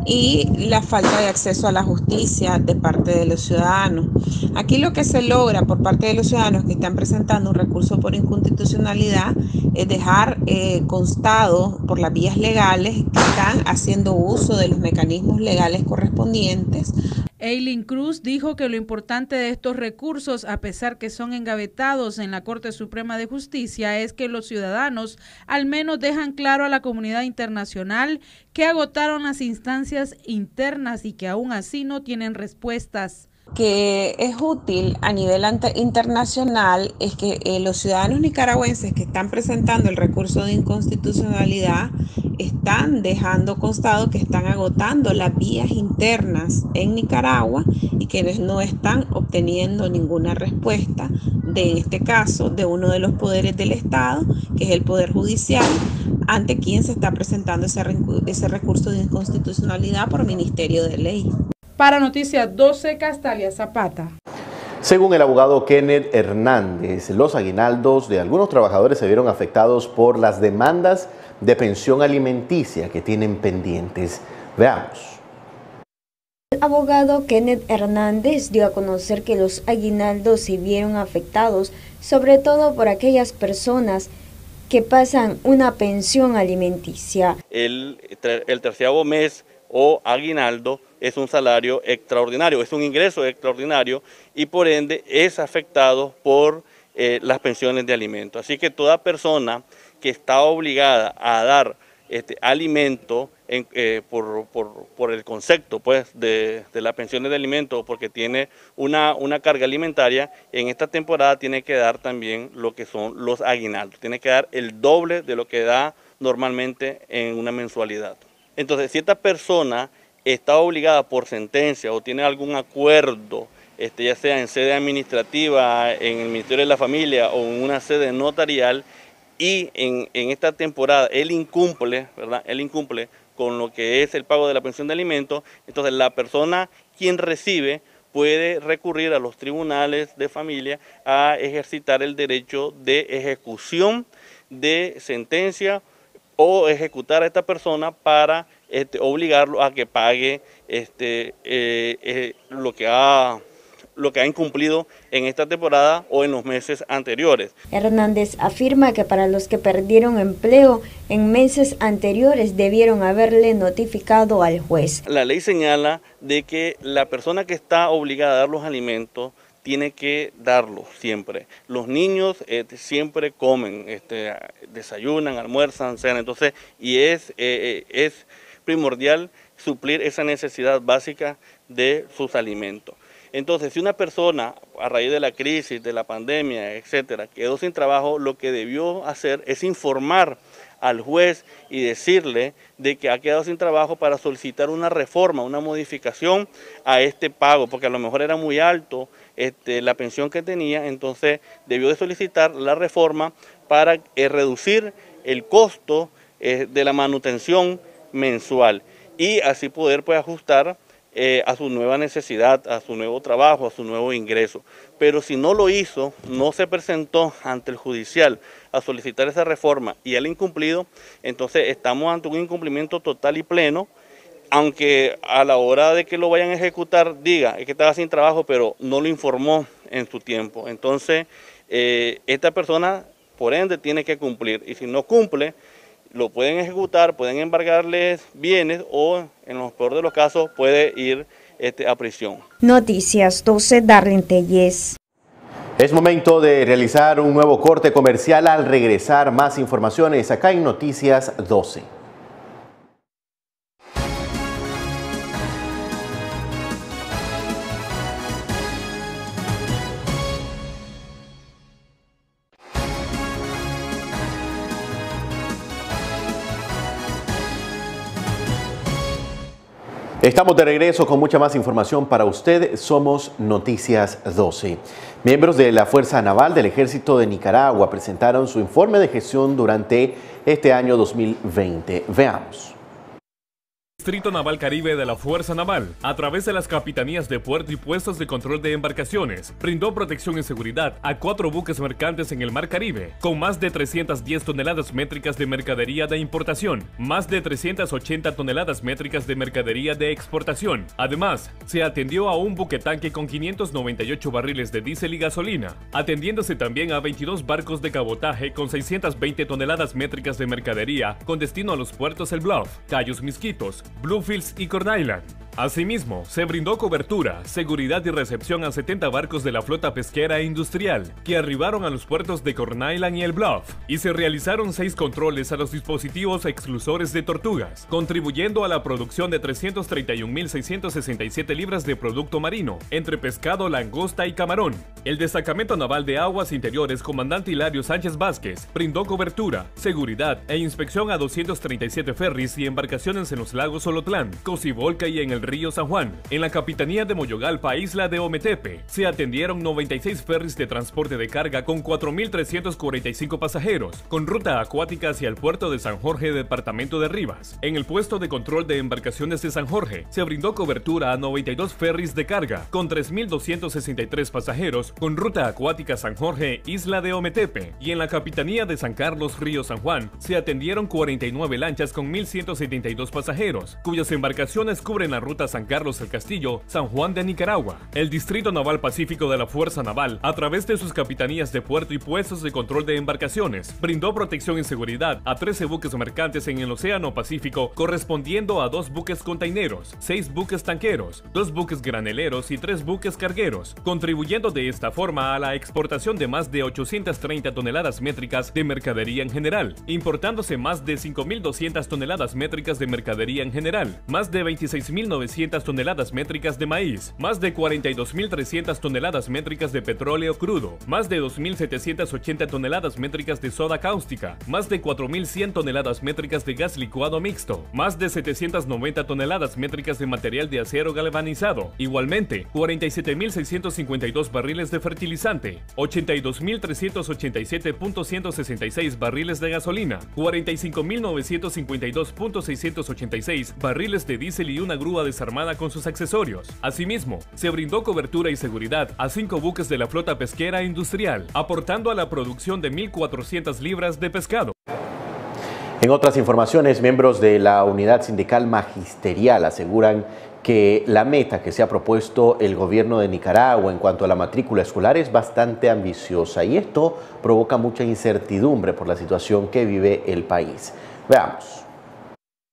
y la falta de acceso a la justicia de parte de los ciudadanos. Aquí lo que se logra por parte de los ciudadanos que están presentando un recurso por inconstitucionalidad es dejar constado por las vías legales que están haciendo uso de los mecanismos legales correspondientes. Eileen Cruz dijo que lo importante de estos recursos, a pesar que son engavetados en la Corte Suprema de Justicia, es que los ciudadanos al menos dejan claro a la comunidad internacional que agotaron las instancias internas y que aún así no tienen respuestas. Que es útil a nivel internacional es que los ciudadanos nicaragüenses que están presentando el recurso de inconstitucionalidad están dejando constado que están agotando las vías internas en Nicaragua y que no están obteniendo ninguna respuesta en este caso de uno de los poderes del Estado, que es el Poder Judicial, ante quien se está presentando ese recurso de inconstitucionalidad por Ministerio de Ley. Para Noticias 12, Castalia Zapata. Según el abogado Kenneth Hernández, los aguinaldos de algunos trabajadores se vieron afectados por las demandas de pensión alimenticia que tienen pendientes. Veamos. El abogado Kenneth Hernández dio a conocer que los aguinaldos se vieron afectados, sobre todo por aquellas personas que pasan una pensión alimenticia. El 13º mes o aguinaldo es un salario extraordinario, es un ingreso extraordinario y por ende es afectado por las pensiones de alimento. Así que toda persona que está obligada a dar alimento por el concepto pues, de las pensiones de alimento, porque tiene una carga alimentaria, en esta temporada tiene que dar también lo que son los aguinaldos, tiene que dar el doble de lo que da normalmente en una mensualidad. Entonces, si esta persona está obligada por sentencia o tiene algún acuerdo, ya sea en sede administrativa, en el Ministerio de la Familia o en una sede notarial, y en esta temporada él incumple, ¿verdad? Él incumple con lo que es el pago de la pensión de alimentos, entonces la persona quien recibe puede recurrir a los tribunales de familia a ejercitar el derecho de ejecución de sentencia o ejecutar a esta persona para obligarlo a que pague lo que ha incumplido en esta temporada o en los meses anteriores. Hernández afirma que para los que perdieron empleo en meses anteriores debieron haberle notificado al juez. La ley señala de que la persona que está obligada a dar los alimentos tiene que darlos siempre. Los niños siempre comen, desayunan, almuerzan, cenan, entonces, y es primordial suplir esa necesidad básica de sus alimentos. Entonces, si una persona, a raíz de la crisis, de la pandemia, etcétera, quedó sin trabajo, lo que debió hacer es informar al juez y decirle de que ha quedado sin trabajo para solicitar una reforma, una modificación a este pago, porque a lo mejor era muy alto la pensión que tenía, entonces debió de solicitar la reforma para reducir el costo de la manutención mensual y así poder pues ajustar a su nueva necesidad, a su nuevo trabajo, a su nuevo ingreso. Pero si no lo hizo, no se presentó ante el judicial a solicitar esa reforma y él incumplido, entonces estamos ante un incumplimiento total y pleno, aunque a la hora de que lo vayan a ejecutar diga es que estaba sin trabajo, pero no lo informó en su tiempo. Entonces esta persona por ende tiene que cumplir y si no cumple, lo pueden ejecutar, pueden embargarles bienes o, en los peores de los casos, puede ir a prisión. Noticias 12, Darlene Telles. Es momento de realizar un nuevo corte comercial. Al regresar, más informaciones acá en Noticias 12. Estamos de regreso con mucha más información para usted. Somos Noticias 12. Miembros de la Fuerza Naval del Ejército de Nicaragua presentaron su informe de gestión durante este año 2020. Veamos. Distrito Naval Caribe de la Fuerza Naval, a través de las capitanías de puerto y puestos de control de embarcaciones, brindó protección y seguridad a 4 buques mercantes en el Mar Caribe, con más de 310 toneladas métricas de mercadería de importación, más de 380 toneladas métricas de mercadería de exportación. Además, se atendió a un buque tanque con 598 barriles de diésel y gasolina, atendiéndose también a 22 barcos de cabotaje con 620 toneladas métricas de mercadería con destino a los puertos El Bluff, Cayos Misquitos, Bluefields y Corn Island. Asimismo, se brindó cobertura, seguridad y recepción a 70 barcos de la flota pesquera e industrial que arribaron a los puertos de Corn Island y El Bluff, y se realizaron 6 controles a los dispositivos exclusores de tortugas, contribuyendo a la producción de 331.667 libras de producto marino, entre pescado, langosta y camarón. El Destacamento Naval de Aguas Interiores, comandante Hilario Sánchez Vázquez, brindó cobertura, seguridad e inspección a 237 ferries y embarcaciones en los lagos Solotlán, Cocibolca y en el río San Juan. En la capitanía de Moyogalpa, isla de Ometepe, se atendieron 96 ferries de transporte de carga con 4.345 pasajeros, con ruta acuática hacia el puerto de San Jorge, departamento de Rivas. En el puesto de control de embarcaciones de San Jorge, se brindó cobertura a 92 ferries de carga, con 3.263 pasajeros, con ruta acuática San Jorge, isla de Ometepe. Y en la capitanía de San Carlos, río San Juan, se atendieron 49 lanchas con 1.172 pasajeros, cuyas embarcaciones cubren la ruta San Carlos El Castillo, San Juan de Nicaragua. El Distrito Naval Pacífico de la Fuerza Naval, a través de sus capitanías de puerto y puestos de control de embarcaciones, brindó protección y seguridad a 13 buques mercantes en el Océano Pacífico, correspondiendo a 2 buques containeros, 6 buques tanqueros, 2 buques graneleros y 3 buques cargueros, contribuyendo de esta forma a la exportación de más de 830 toneladas métricas de mercadería en general, importándose más de 5.200 toneladas métricas de mercadería en general, más de 26.900 toneladas métricas de maíz, más de 42.300 toneladas métricas de petróleo crudo, más de 2.780 toneladas métricas de soda cáustica, más de 4.100 toneladas métricas de gas licuado mixto, más de 790 toneladas métricas de material de acero galvanizado, igualmente 47.652 barriles de fertilizante, 82.387.166 barriles de gasolina, 45.952.686 barriles de diésel y una grúa desarmada con sus accesorios. Asimismo, se brindó cobertura y seguridad a 5 buques de la flota pesquera industrial, aportando a la producción de 1.400 libras de pescado. En otras informaciones, miembros de la Unidad Sindical Magisterial aseguran que la meta que se ha propuesto el gobierno de Nicaragua en cuanto a la matrícula escolar es bastante ambiciosa y esto provoca mucha incertidumbre por la situación que vive el país. Veamos.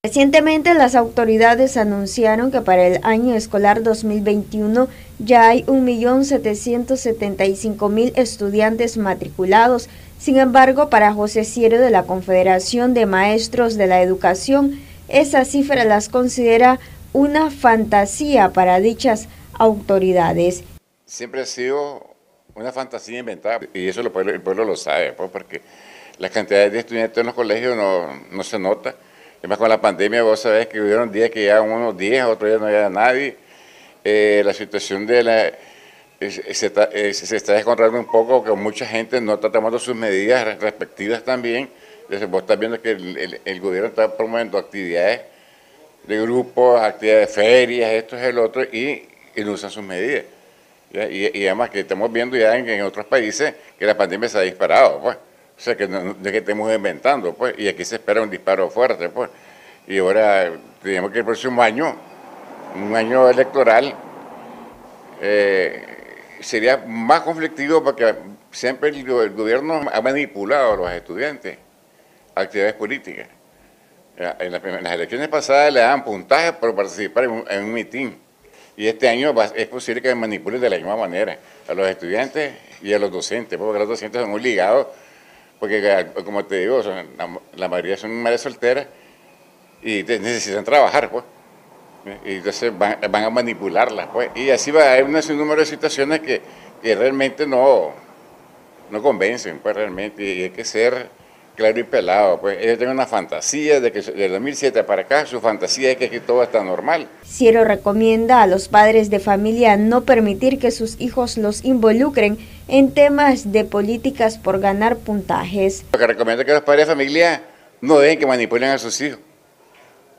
Recientemente las autoridades anunciaron que para el año escolar 2021 ya hay 1.775.000 estudiantes matriculados. Sin embargo, para José Ciero de la Confederación de Maestros de la Educación, esa cifra las considera una fantasía para dichas autoridades. Siempre ha sido una fantasía inventada y eso el pueblo lo sabe, pues, porque las cantidades de estudiantes en los colegios no se nota. Además, con la pandemia vos sabés que hubieron días que llegaban unos 10, otros días no había nadie. La situación de se está descontrolando un poco, que mucha gente no está tomando sus medidas respectivas también. Entonces, vos estás viendo que el gobierno está promoviendo actividades de grupos, actividades de ferias, esto es el otro, y no usan sus medidas. Y además que estamos viendo ya en otros países que la pandemia se ha disparado, pues. O sea, que no es que estemos inventando, pues, y aquí se espera un disparo fuerte, pues. Y ahora tenemos que el próximo año, un año electoral, sería más conflictivo porque siempre el gobierno ha manipulado a los estudiantes a actividades políticas. En las elecciones pasadas le daban puntajes por participar en un mitin. Y este año es posible que manipulen de la misma manera a los estudiantes y a los docentes, porque los docentes son muy ligados, porque como te digo, la mayoría son madres solteras y necesitan trabajar, pues. Y entonces van a manipularlas, pues. Y así va a haber un número de situaciones que realmente no convencen, pues, realmente. Y hay que ser claro y pelado, pues. Ellos tienen una fantasía de que del 2007 para acá, su fantasía es que aquí todo está normal. Ciero recomienda a los padres de familia no permitir que sus hijos los involucren en temas de políticas por ganar puntajes. Lo que recomiendo es que los padres de familia no dejen que manipulen a sus hijos.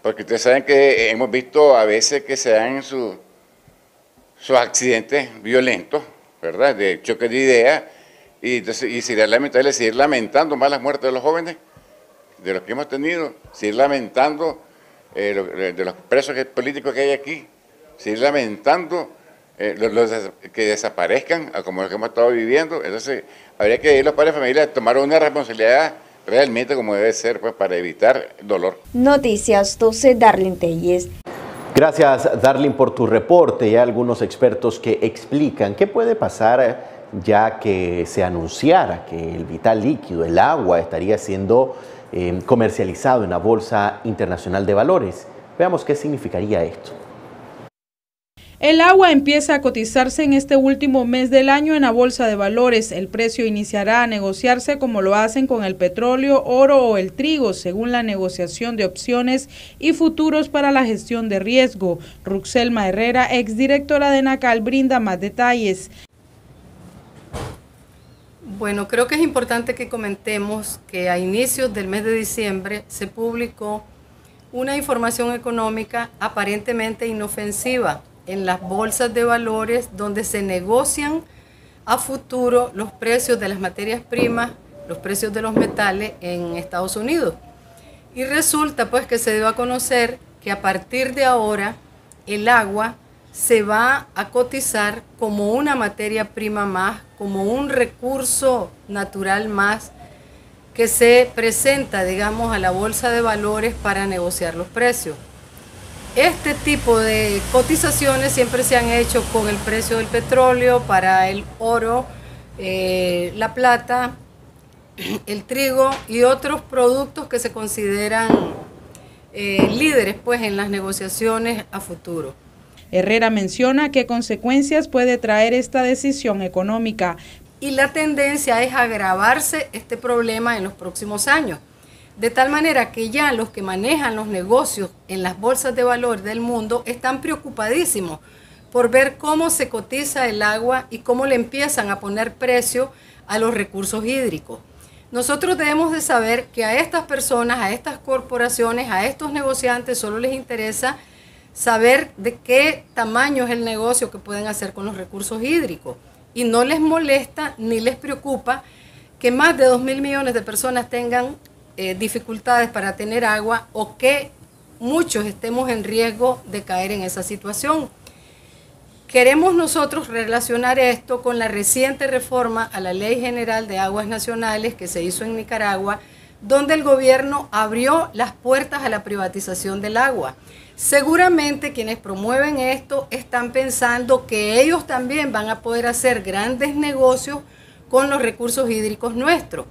Porque ustedes saben que hemos visto a veces que se dan sus accidentes violentos, ¿verdad? De choque de ideas, y sería lamentable seguir lamentando más las muertes de los jóvenes, de los que hemos tenido, seguir lamentando de los presos políticos que hay aquí, seguir lamentando los que desaparezcan, como los que hemos estado viviendo. Entonces, habría que ir los padres de familia a tomar una responsabilidad realmente como debe ser, pues, para evitar dolor. Noticias 12, Darlene Telles. Gracias, Darlene, por tu reporte. Hay algunos expertos que explican qué puede pasar ya que se anunciara que el vital líquido, el agua, estaría siendo comercializado en la Bolsa Internacional de Valores. Veamos qué significaría esto. El agua empieza a cotizarse en este último mes del año en la Bolsa de Valores. El precio iniciará a negociarse como lo hacen con el petróleo, oro o el trigo, según la negociación de opciones y futuros para la gestión de riesgo. Ruxelma Herrera, exdirectora de NACAL, brinda más detalles. Bueno, creo que es importante que comentemos que a inicios del mes de diciembre se publicó una información económica aparentemente inofensiva en las bolsas de valores, donde se negocian a futuro los precios de las materias primas, los precios de los metales en Estados Unidos. Y resulta pues que se dio a conocer que a partir de ahora el agua se va a cotizar como una materia prima más, como un recurso natural más que se presenta, digamos, a la bolsa de valores para negociar los precios. Este tipo de cotizaciones siempre se han hecho con el precio del petróleo, para el oro, la plata, el trigo y otros productos que se consideran líderes pues, en las negociaciones a futuro. Herrera menciona qué consecuencias puede traer esta decisión económica. Y la tendencia es agravarse este problema en los próximos años. De tal manera que ya los que manejan los negocios en las bolsas de valores del mundo están preocupadísimos por ver cómo se cotiza el agua y cómo le empiezan a poner precio a los recursos hídricos. Nosotros debemos de saber que a estas personas, a estas corporaciones, a estos negociantes solo les interesa saber de qué tamaño es el negocio que pueden hacer con los recursos hídricos. Y no les molesta ni les preocupa que más de 2.000 millones de personas tengan dificultades para tener agua o que muchos estemos en riesgo de caer en esa situación. Queremos nosotros relacionar esto con la reciente reforma a la Ley General de Aguas Nacionales que se hizo en Nicaragua, donde el gobierno abrió las puertas a la privatización del agua. Seguramente quienes promueven esto están pensando que ellos también van a poder hacer grandes negocios con los recursos hídricos nuestros.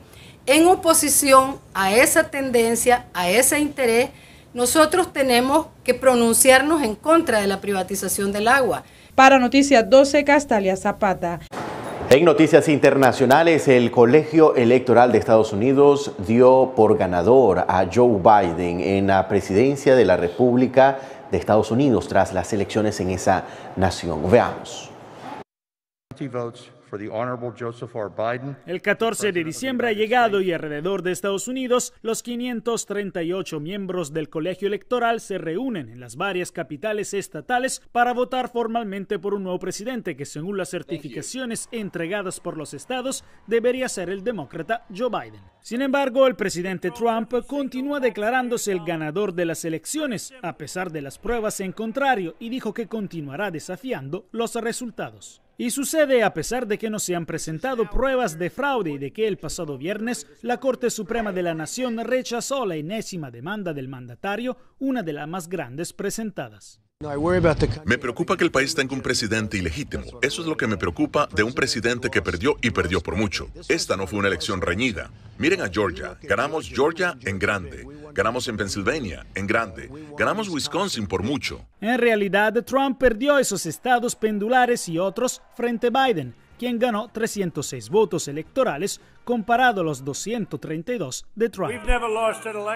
En oposición a esa tendencia, a ese interés, nosotros tenemos que pronunciarnos en contra de la privatización del agua. Para Noticias 12, Castalia Zapata. En noticias internacionales, el Colegio Electoral de Estados Unidos dio por ganador a Joe Biden en la presidencia de la República de Estados Unidos tras las elecciones en esa nación. Veamos. El 14 de diciembre ha llegado y alrededor de Estados Unidos, los 538 miembros del colegio electoral se reúnen en las varias capitales estatales para votar formalmente por un nuevo presidente que, según las certificaciones entregadas por los estados, debería ser el demócrata Joe Biden. Sin embargo, el presidente Trump continúa declarándose el ganador de las elecciones, a pesar de las pruebas en contrario, y dijo que continuará desafiando los resultados. Y sucede a pesar de que no se han presentado pruebas de fraude y de que el pasado viernes la Corte Suprema de la Nación rechazó la enésima demanda del mandatario, una de las más grandes presentadas. Me preocupa que el país tenga un presidente ilegítimo. Eso es lo que me preocupa de un presidente que perdió y perdió por mucho. Esta no fue una elección reñida. Miren a Georgia. Ganamos Georgia en grande. Ganamos en Pensilvania en grande. Ganamos Wisconsin por mucho. En realidad, Trump perdió esos estados pendulares y otros frente a Biden, quien ganó 306 votos electorales comparado a los 232 de Trump.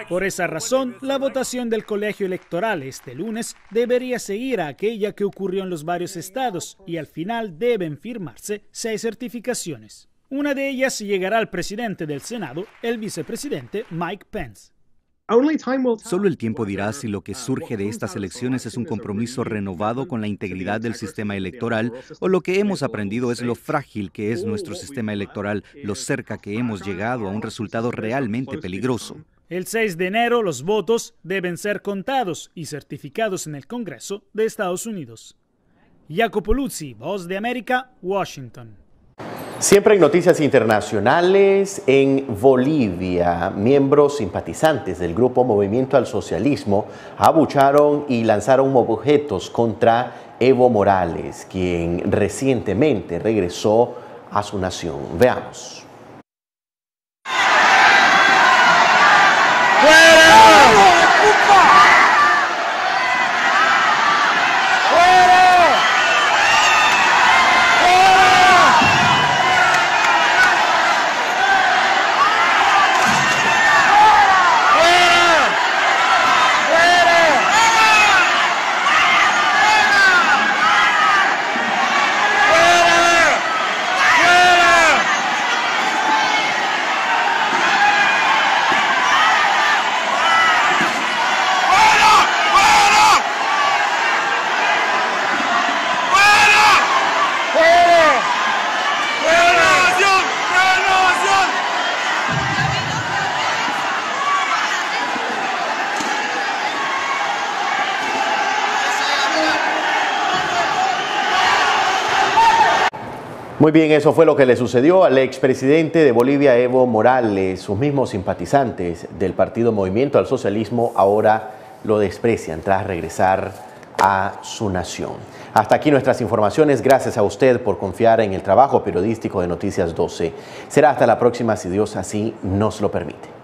Por esa razón, la votación del colegio electoral este lunes debería seguir a aquella que ocurrió en los varios estados y al final deben firmarse 6 certificaciones. Una de ellas llegará al presidente del Senado, el vicepresidente Mike Pence. Solo el tiempo dirá si lo que surge de estas elecciones es un compromiso renovado con la integridad del sistema electoral o lo que hemos aprendido es lo frágil que es nuestro sistema electoral, lo cerca que hemos llegado a un resultado realmente peligroso. El 6 de enero los votos deben ser contados y certificados en el Congreso de Estados Unidos. Jacopo Luzzi, Voz de América, Washington. Siempre en noticias internacionales, en Bolivia, miembros simpatizantes del grupo Movimiento al Socialismo abucharon y lanzaron objetos contra Evo Morales, quien recientemente regresó a su nación. Veamos. Muy bien, eso fue lo que le sucedió al expresidente de Bolivia, Evo Morales. Sus mismos simpatizantes del partido Movimiento al Socialismo ahora lo desprecian tras regresar a su nación. Hasta aquí nuestras informaciones. Gracias a usted por confiar en el trabajo periodístico de Noticias 12. Será hasta la próxima si Dios así nos lo permite.